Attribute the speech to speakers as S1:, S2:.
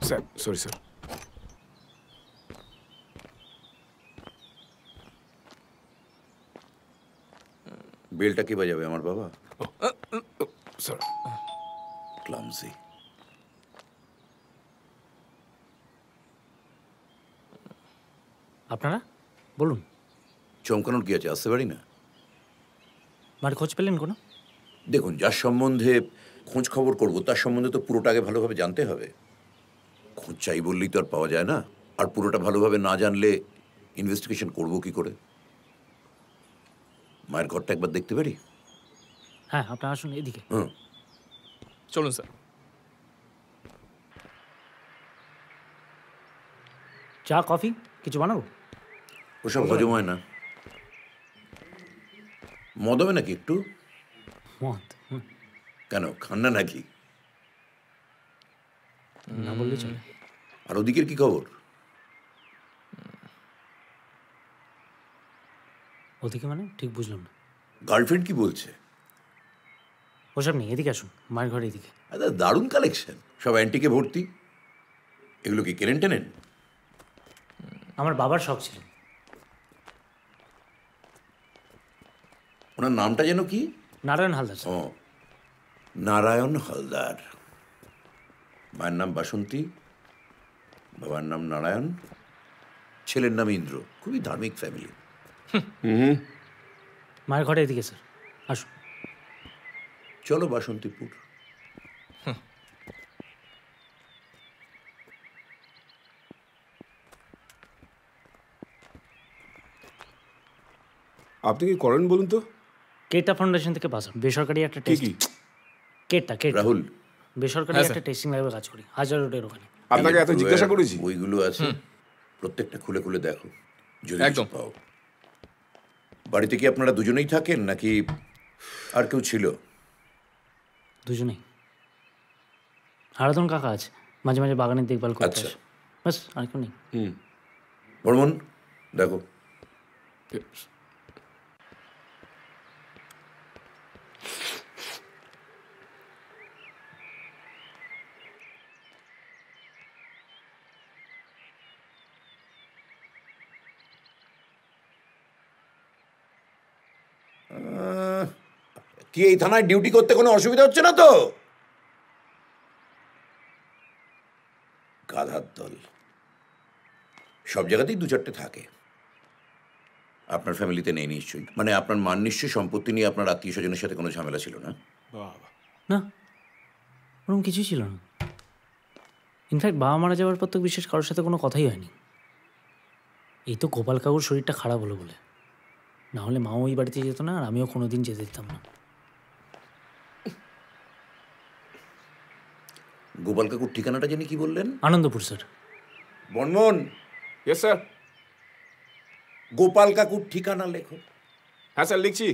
S1: Sir sorry sir.
S2: বেলটা কে বাজাবে? আমার বাবা?
S1: স্যার
S2: ক্লামসি।
S3: আপনারা বলুন।
S2: চমকানোর কি আছে? আসতে পারি না?
S3: মার খোঁজ পেলেন কোনো?
S2: দেখুন, যার সম্বন্ধে খোঁজ খবর করবো তার সম্বন্ধে তো পুরোটা আগে ভালোভাবে জানতে হবে। খোঁজ চাই বললেই তো আর পাওয়া যায় না। আর পুরোটা ভালোভাবে না জানলে ইনভেস্টিগেশন করবো কি করে? মায়ের ঘরটা একবার দেখতে পারি?
S3: হ্যাঁ, আপনারা আসুন এদিকে।
S2: হুম।
S1: চলুন স্যার।
S3: চা কফি কিছু বানাবো?
S2: ওসব হজম হয় না। মদ হবে নাকি একটু?
S3: মদ?
S2: কেন, খান না নাকি?
S3: না বললে চলে।
S2: আর ওদিকের কি খবর?
S3: ওদিকে মানে ঠিক বুঝলাম না।
S2: গার্লফ্রেন্ড কি বলছে?
S3: ওসব নেই, এদিকে আসুন, মায়ের ঘরে এদিকে।
S2: আচ্ছা, দারুণ কালেকশন, সব অ্যান্টিকে ভর্তি। এগুলো কি কেনেন টেনেন?
S3: আমার বাবার শখ ছিল।
S2: ওনার নামটা যেন কি?
S3: নারায়ণ হালদার।
S2: ও, নারায়ণ হালদার। মায়ের নাম বাসন্তী, বাবার নাম নারায়ণ, ছেলের নাম ইন্দ্র। খুবই ধার্মিক ফ্যামিলি।
S3: মায়ের ঘরে এদিকে স্যার, আসুন।
S2: চলো বাসন্তীপুর।
S1: আপনি কি করেন বলুন তো?
S3: কেটা ফাউন্ডেশন থেকে পাস আউট, বেসরকারি একটা
S1: কি
S3: টেস্ট।
S1: কি?
S3: কেটা
S2: রাহুল,
S3: বেসরকারি
S1: হ্যাঁ,
S3: একটা টেস্টিং ল্যাবে কাজ করি, হাজার রোডের ওখানে।
S1: আপনাকে এত জিজ্ঞাসা করেছি?
S2: বইগুলো আছে, প্রত্যেকটা খুলে খুলে দেখো, যদি কিছু
S1: একদম।
S2: পাও। বাড়িতে কি আপনারা দুজনেই থাকেন নাকি আর কেউ ছিল?
S3: দুজনেই। হারাধন কাকা আছে, মাঝে মাঝে বাগানের দেখভাল করতে
S2: আচ্ছা।
S3: আসে, বাস, আর কেউ নেই।
S2: বর্মন, দেখো। কি এই থানায় ডিউটি করতে কোনো অসুবিধা হচ্ছে না তো? গাধার দল, সব জায়গাতেই দু চারটে থাকে। আপনার ফ্যামিলিতে নেই নিশ্চয়ই? মানে আপনার মান নিশ্চয়ই সম্পত্তি নিয়ে আপনার আত্মীয় স্বজনের সাথে কোনো ঝামেলা ছিল না?
S1: বাবা,
S3: না, ওরকম কিছুই ছিল না। ইনফ্যাক্ট বাবা মারা যাওয়ার পর তো বিশেষ কারোর সাথে কোনো কথাই হয়নি। এই তো গোপাল কাকুর শরীরটা খারাপ হলো বলে, না হলে মাও ওই বাড়িতে যেত না, আর আমিও কোনো দিন যেতে দিতাম না।
S2: গোপাল কাকুর ঠিকানাটা জানি কি বললেন?
S3: Anandapur sir.
S2: Barman,
S1: yes sir.
S2: Gopal কাকুর ঠিকানা লেখো।
S1: হ্যাঁ স্যার, লিখছি।